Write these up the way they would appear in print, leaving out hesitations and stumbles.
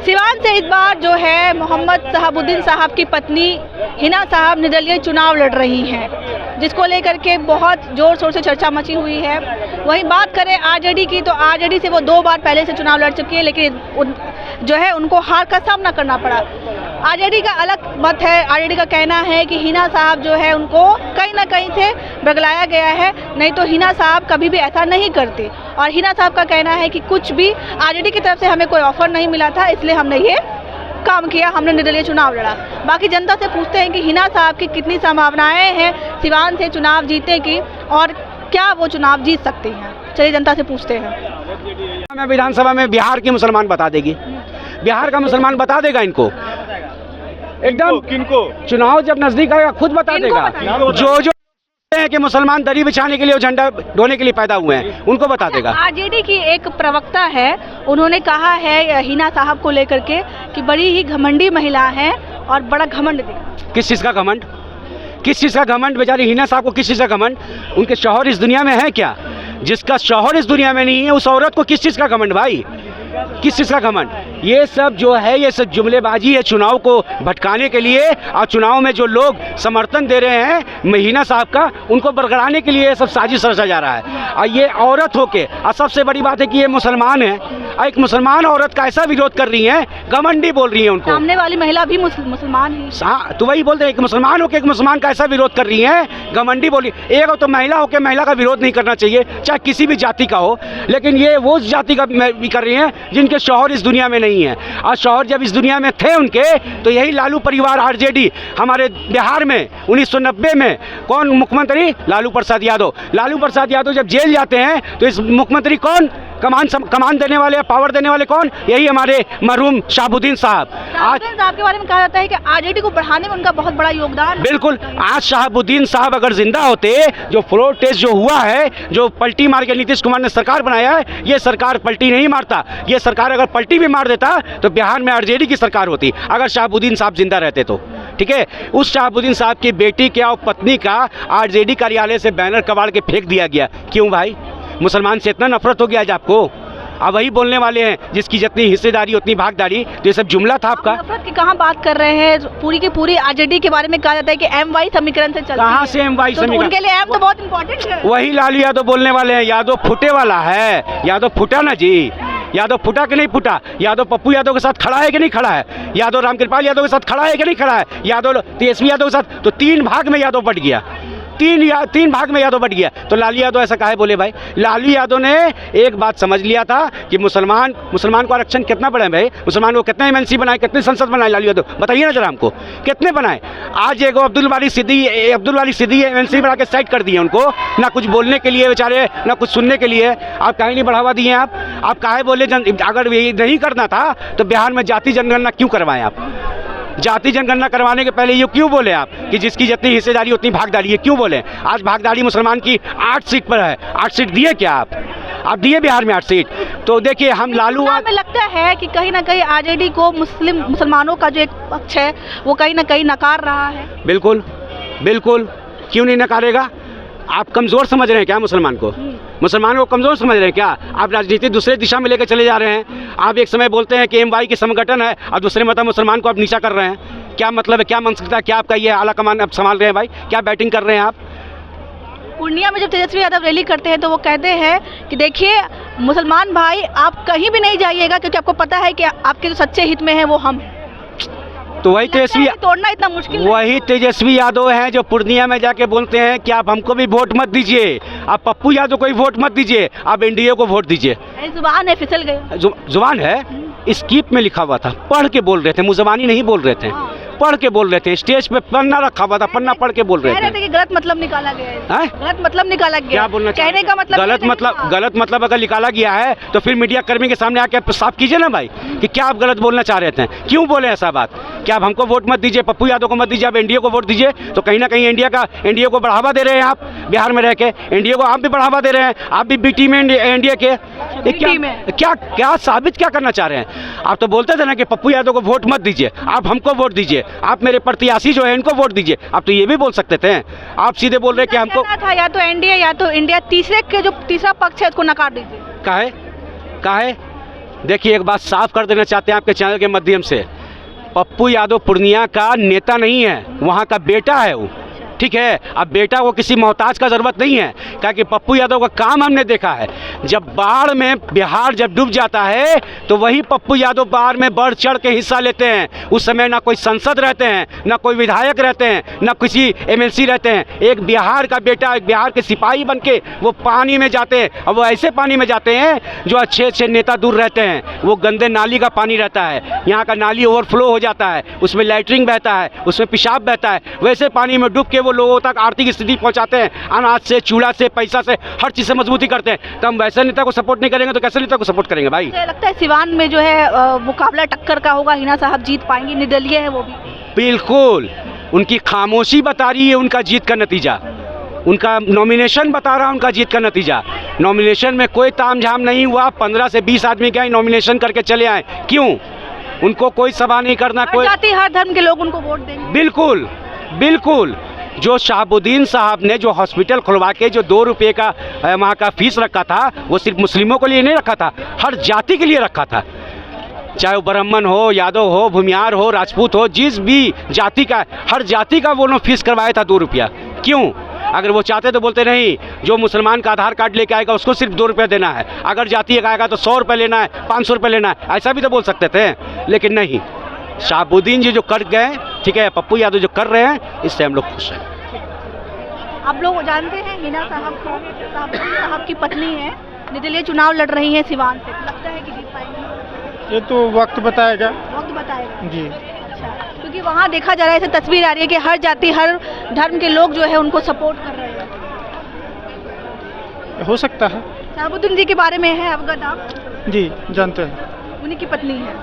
सिवान से इस बार जो है मोहम्मद शहाबुद्दीन साहब की पत्नी हिना साहब निर्दलीय चुनाव लड़ रही हैं, जिसको लेकर के बहुत ज़ोर शोर से चर्चा मची हुई है। वहीं बात करें आरजेडी की, तो आरजेडी से वो 2 बार पहले से चुनाव लड़ चुकी है, लेकिन जो है उनको हार का सामना करना पड़ा। आरजेडी का अलग मत है। आरजेडी का कहना है कि हिना साहब जो है उनको कहीं ना कहीं से बगलाया गया है, नहीं तो हिना साहब कभी भी ऐसा नहीं करती। और हिना साहब का कहना है कि कुछ भी आरजेडी की तरफ से हमें कोई ऑफर नहीं मिला था, इसलिए हमने ये काम किया, हमने निर्दलीय चुनाव लड़ा। बाकी जनता से पूछते हैं कि हिना साहब की कितनी संभावनाएं हैं सिवान से चुनाव जीतने की और क्या वो चुनाव जीत सकती हैं। चलिए जनता से पूछते हैं। मैं विधानसभा में बिहार की मुसलमान बता देगी, बिहार का मुसलमान बता देगा इनको एकदम। किनको? चुनाव जब नजदीक आएगा खुद बता देगा। जो जो हैं कि मुसलमान दरी बिछाने के लिए और झंडा ढोने के लिए पैदा हुए हैं, उनको बता देगा। आरजेडी की एक प्रवक्ता है, उन्होंने कहा है हिना साहब को लेकर के कि बड़ी ही घमंडी महिला है और बड़ा घमंड दिखा। किस चीज़ का घमंड? किस चीज़ का घमंड? बेचारी हिना साहब को किस चीज़ का घमंड? उनके शौहर इस दुनिया में है क्या? जिसका शौहर इस दुनिया में नहीं है उस औरत को किस चीज़ का घमंड भाई? किस चीज़ का घमंड? ये सब जो है ये सब जुमलेबाजी है चुनाव को भटकाने के लिए। और चुनाव में जो लोग समर्थन दे रहे हैं हिना साहब का, उनको बरगड़ाने के लिए ये सब साजिश रचा जा रहा है। और ये औरत होके, और सबसे बड़ी बात है कि ये मुसलमान है, और एक मुसलमान औरत का ऐसा विरोध कर रही है, घमंडी बोल रही है उनको। सामने वाली महिला भी मुसलमान है। हाँ, तो वही बोलते हैं कि मुसलमान होके एक मुसलमान का ऐसा विरोध कर रही है, घमंडी बोली। एक तो महिला होके महिला का विरोध नहीं करना चाहिए, चाहे किसी भी जाति का हो, लेकिन ये वो जाति का भी कर रही हैं जिनके शौहर इस दुनिया में नहीं है। और शौहर जब इस दुनिया में थे उनके, तो यही लालू परिवार आरजेडी हमारे बिहार में 1990 में कौन मुख्यमंत्री? लालू प्रसाद यादव। लालू प्रसाद यादव जब जेल जाते हैं तो इस मुख्यमंत्री कौन? कमान देने वाले, पावर देने वाले कौन? यही हमारे मरहूम शहाबुद्दीन साहब। आज साहब के बारे में कहा जाता है कि आरजेडी को बढ़ाने में उनका बहुत बड़ा योगदान। बिल्कुल, आज शहाबुद्दीन साहब अगर जिंदा होते, जो फ्लोर टेस्ट जो हुआ है, जो पलटी मार के नीतीश कुमार ने सरकार बनाया है, ये सरकार पलटी नहीं मारता। ये सरकार अगर पलटी भी मार देता तो बिहार में आरजेडी की सरकार होती, अगर शहाबुद्दीन साहब जिंदा रहते तो। ठीक है, उस शहाबुद्दीन साहब की बेटी क्या और पत्नी का आरजेडी कार्यालय से बैनर कबाड़ के फेंक दिया गया। क्यों भाई? मुसलमान से इतना नफरत हो गया आज आपको? अब वही बोलने वाले हैं जिसकी जितनी हिस्सेदारी उतनी भागदारी। तो ये सब जुमला था आपका। नफरत की कहाँ बात कर रहे हैं? पूरी की पूरी आरजेडी के बारे में कहा जाता है कि MY समीकरण से चलती है। कहाँ से MY तो समीकरण? उनके लिए M तो बहुत इंपॉर्टेंट है। वही लालू यादव बोलने वाले हैं। यादव फुटे वाला है, यादव फुटा ना जी। यादव फुटा कि नहीं फुटा? यादव पप्पू यादव के साथ खड़ा है कि नहीं खड़ा है? यादव रामकृपाल यादव के साथ खड़ा है कि नहीं खड़ा है? यादव तेजस्वी यादव के साथ, तो 3 भाग में यादव बट गया। 3 भाग में यादव बट गया। तो लालू यादव ऐसा काहे बोले भाई? लालू यादव ने एक बात समझ लिया था कि मुसलमान को आरक्षण कितना बढ़ाए भाई? मुसलमान को कितने MNC बनाए, कितने संसद बनाए लालू यादव? बताइए ना जरा हमको, कितने बनाए? आज एक अब्दुल वाली सिद्दीकी MNC बना के साइड कर दिए उनको, ना कुछ बोलने के लिए बेचारे, ना कुछ सुनने के लिए। आप काहे नहीं बढ़ावा दिए? आप काहे बोले? अगर ये नहीं करना था तो बिहार में जाति जनगणना क्यों करवाएं आप? जाति जनगणना करवाने के पहले ये क्यों बोले आप कि जिसकी जितनी हिस्सेदारी उतनी भागदारी है? क्यों बोले? आज भागदारी मुसलमान की 8 सीट पर है। 8 सीट दिए क्या आप दिए बिहार में 8 सीट? तो देखिए हम लालू, हमें लगता है कि कहीं ना कहीं आरजेडी को मुसलमानों का जो एक पक्ष है वो कहीं ना कहीं नकार रहा है। बिल्कुल बिल्कुल, क्यों नहीं नकारेगा? आप कमज़ोर समझ रहे हैं क्या मुसलमान को? मुसलमान को कमज़ोर समझ रहे हैं क्या? आप राजनीति दूसरे दिशा में लेकर चले जा रहे हैं। आप एक समय बोलते हैं कि MY की संगठन है और दूसरे मतलब मुसलमान को आप नीचा कर रहे हैं। क्या मतलब है? क्या मानसिकता है? क्या आपका ये आला कमान आप संभाल रहे हैं भाई? क्या बैटिंग कर रहे हैं आप? पूर्णिया में जब तेजस्वी यादव रैली करते हैं तो वो कहते हैं कि देखिए मुसलमान भाई आप कहीं भी नहीं जाइएगा, क्योंकि आपको पता है कि आपके जो सच्चे हित में है वो हम। तो वही तेजस्वी, तोड़ना इतना मुश्किल वही तेजस्वी यादव हैं जो पूर्णिया में जाके बोलते हैं कि आप हमको भी वोट मत दीजिए, आप पप्पू यादव को भी वोट मत दीजिए, आप NDA को वोट दीजिए। जुबान है, फिसल गए। जुबान है, स्क्रिप्ट में लिखा हुआ था, पढ़ के बोल रहे थे, मुजबानी नहीं बोल रहे थे, पढ़ के बोल रहे थे। स्टेज पे पन्ना रखा हुआ था, पन्ना पढ़ के बोल रहे थे। कि गलत मतलब निकाला गया है। गलत मतलब निकाला गया। क्या बोलना कहने का मतलब? गलत मतलब अगर निकाला गया है तो फिर मीडिया कर्मी के सामने आके साफ कीजिए ना भाई कि क्या आप गलत बोलना चाह रहे थे, क्यों बोले ऐसा बात? क्या आप हमको वोट मत दीजिए, पप्पू यादव को मत दीजिए, आप NDA को वोट दीजिए? तो कहीं ना कहीं NDA को बढ़ावा दे रहे हैं आप बिहार में रह के। NDA को आप भी बढ़ावा दे रहे हैं, आप भी B टीम में NDA के। क्या साबित क्या करना चाह रहे हैं? आप तो बोलते थे ना कि पप्पू यादव को वोट मत दीजिए, आप हमको वोट दीजिए, आप मेरे प्रत्याशी जो है इनको वोट दीजिए। आप तो ये भी बोल सकते थे। आप सीधे बोल रहे कि हमको था या तो NDA या तो इंडिया, तीसरा पक्ष है उसको नकार दीजिए। काहे देखिए, एक बात साफ कर देना चाहते हैं आपके चैनल के माध्यम से, पप्पू यादव पूर्णिया का नेता नहीं है, वहाँ का बेटा है वो, ठीक है। अब बेटा को किसी मोहताज का ज़रूरत नहीं है, क्योंकि पप्पू यादव का काम हमने देखा है। जब बाढ़ में बिहार जब डूब जाता है तो वही पप्पू यादव बाढ़ में बढ़ चढ़ के हिस्सा लेते हैं। उस समय ना कोई सांसद रहते हैं, ना कोई विधायक रहते हैं, ना किसी एमएलसी रहते हैं। एक बिहार का बेटा, एक बिहार के सिपाही बन के वो पानी में जाते हैं, और वो ऐसे पानी में जाते हैं जो अच्छे अच्छे नेता दूर रहते हैं। वो गंदे नाली का पानी रहता है, यहाँ का नाली ओवरफ्लो हो जाता है, उसमें लैट्रिन बहता है, उसमें पेशाब बहता है। वैसे पानी में डूब के वो लोगों तक आर्थिक स्थिति पहुंचाते हैं, अनाज से, चूल्हा से, पैसा से, हर चीज़ से मजबूती करते हैं। तो हम वैसे नेता को सपोर्ट नहीं करेंगे तो कैसे नेता को सपोर्ट करेंगे भाई? मुझे लगता है सिवान में जो है मुकाबला टक्कर का होगा, हिना साहब जीत पाएंगी, निर्दलीय है वो भी। बिल्कुल, उनकी खामोशी बता रही है उनका जीत का नतीजा, उनका नॉमिनेशन बता रहा है उनका जीत का नतीजा। नॉमिनेशन में कोई तामझाम नहीं हुआ, 15 से 20 आदमी गए नॉमिनेशन करके चले आए। क्यों? उनको कोई सभा नहीं करना, कोई जाति हर धर्म के लोग उनको वोट देंगे। बिल्कुल बिल्कुल। जो शहाबुद्दीन साहब ने जो हॉस्पिटल खुलवा के जो 2 रुपये का वहाँ का फीस रखा था, वो सिर्फ मुस्लिमों के लिए नहीं रखा था, हर जाति के लिए रखा था। चाहे वो ब्राह्मण हो, यादव हो, भूमियार हो, राजपूत हो, जिस भी जाति का, हर जाति का वो उन्होंने फीस करवाया था 2 रुपया। क्यों? अगर वो चाहते तो बोलते नहीं, जो मुसलमान का आधार कार्ड लेके आएगा उसको सिर्फ 2 रुपये देना है, अगर जाति का आएगा तो 100 रुपये लेना है, 500 रुपये लेना है, ऐसा भी तो बोल सकते थे। लेकिन नहीं, शहाबुद्दीन जी जो कर गए, ठीक है, पप्पू यादव जो कर रहे हैं, इससे हम लोग खुश हैं। आप लोग जानते हैं हिना साहब को, साहब की पत्नी है, निर्दलीय चुनाव लड़ रही हैं सिवान से, लगता है कि जीत पाएंगी? ये तो वक्त बताएगा। वक्त बताएगा जी। अच्छा, क्योंकि वहाँ देखा जा रहा है, ऐसे तस्वीर आ रही है कि हर जाति, हर धर्म के लोग जो है उनको सपोर्ट कर रहे हैं। हो सकता है। शहाबुद्दीन जी के बारे में है अवगत आप? जी, जानते हैं। उन्हीं की पत्नी है।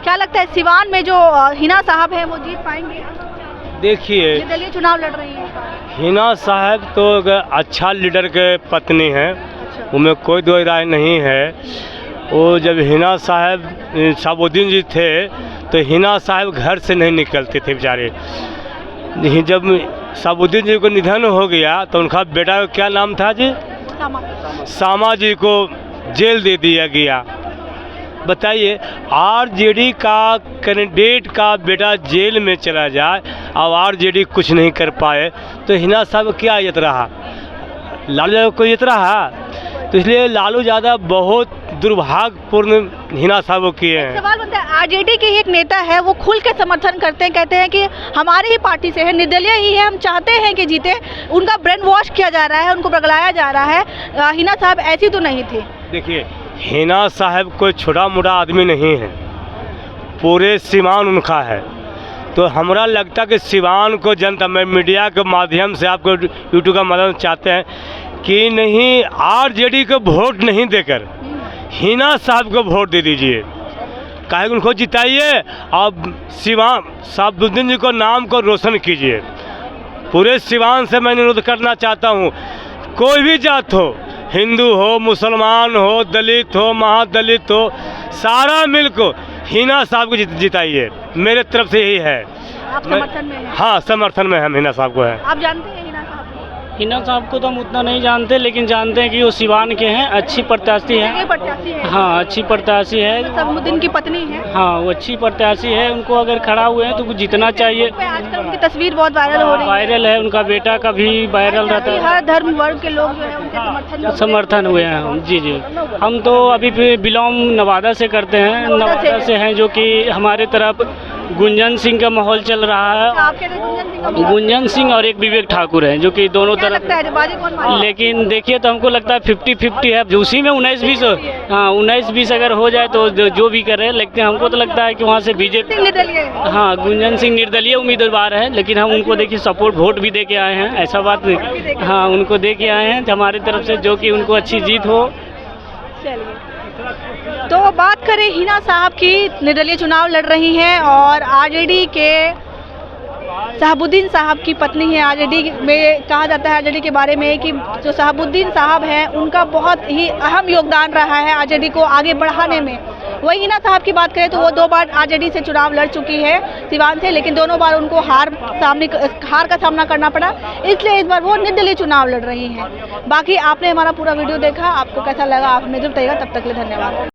क्या लगता है सिवान में जो हिना साहब है वो जीत पाएंगे? देखिए, निर्दलीय चुनाव लड़ रही है। हिना साहब तो अच्छा लीडर के पत्नी हैं, उनमें कोई दो राय नहीं है। वो जब हिना साहब शहाबुद्दीन जी थे तो हिना साहब घर से नहीं निकलते थे बेचारे। जब शहाबुद्दीन जी को निधन हो गया तो उनका बेटा का क्या नाम था जी? सामा जी को जेल दे दिया गया। बताइए, आरजेडी का कैंडिडेट का बेटा जेल में चला जाए और आरजेडी कुछ नहीं कर पाए तो हिना साहब क्या इज्जत रहा? लालू यादव को इज्जत रहा? तो इसलिए लालू यादव बहुत दुर्भाग्यपूर्ण हिना साहब किए हैं। सवाल बनता है, आरजेडी के ही एक नेता है, वो खुल के समर्थन करते हैं, कहते हैं कि हमारी ही पार्टी से है, निर्दलीय ही है, हम चाहते हैं कि जीते। उनका ब्रेन वॉश किया जा रहा है, उनको पगलाया जा रहा है। हिना साहब ऐसी तो नहीं थी। देखिए, हिना साहब कोई छोटा मोटा आदमी नहीं है, पूरे सिवान उनका है। तो हमरा लगता कि सिवान को जनता में मीडिया के माध्यम से आपको यूट्यूब का माध्यम चाहते हैं कि नहीं, आरजेडी को वोट नहीं देकर हिना साहब को वोट दे दीजिए, काहे उनको जिताइए और सिवान शहाबुद्दीन जी को नाम को रोशन कीजिए। पूरे सिवान से मैं अनुरोध करना चाहता हूँ, कोई भी जात हो, हिंदू हो, मुसलमान हो, दलित हो, महादलित हो, सारा मिलकर हिना साहब को जिताइए। मेरे तरफ से यही है। आप समर्थन में हैं? हाँ, समर्थन में हम हिना साहब को है। आप जानते हैं हिना साहब? हिना साहब को तो हम उतना नहीं जानते, लेकिन जानते हैं कि वो सिवान के हैं, अच्छी प्रत्याशी है। प्रत्याशी है। हाँ, अच्छी प्रत्याशी है। शहाबुद्दीन की पत्नी है। हाँ, वो अच्छी प्रत्याशी है, उनको अगर खड़ा हुए हैं तो जीतना चाहिए। आजकल उनकी तस्वीर बहुत वायरल हो रही है। वायरल है, उनका बेटा का भी वायरल रहता है। हर धर्म वर्ग के लोग जो है उनके समर्थन हुए हैं हम। जी जी, हम तो अभी बिलोंग नवादा से करते हैं, नवादा से हैं, जो कि हमारे तरफ गुंजन सिंह का माहौल चल रहा है। गुंजन सिंह और एक विवेक ठाकुर हैं, जो कि दोनों तरफ। लेकिन देखिए, तो हमको लगता है 50-50 है, उसी में 19-20। हाँ, 19-20 अगर हो जाए तो जो भी करे, लेकिन हमको तो लगता है कि वहाँ से बीजेपी। हाँ, गुंजन सिंह निर्दलीय उम्मीदवार है, लेकिन हम उनको देखिए सपोर्ट वोट भी दे के आए हैं, ऐसा बात नहीं। हाँ, उनको दे के आए हैं हमारी तरफ से, जो कि उनको अच्छी जीत हो। तो बात करें हिना साहब की, निर्दलीय चुनाव लड़ रही हैं और आरजेडी के शहाबुद्दीन साहब की पत्नी है। आरजेडी में कहा जाता है आरजेडी के बारे में कि जो शहाबुद्दीन साहब हैं उनका बहुत ही अहम योगदान रहा है आरजेडी को आगे बढ़ाने में। वही हिना साहब की बात करें तो वो 2 बार आरजेडी से चुनाव लड़ चुकी है सिवान से, लेकिन दोनों बार उनको हार का सामना करना पड़ा, इसलिए इस बार वो निर्दलीय चुनाव लड़ रही हैं। बाकी आपने हमारा पूरा वीडियो देखा, आपको कैसा लगा आप हमें जरूर बताइएगा। तब तक के लिए धन्यवाद।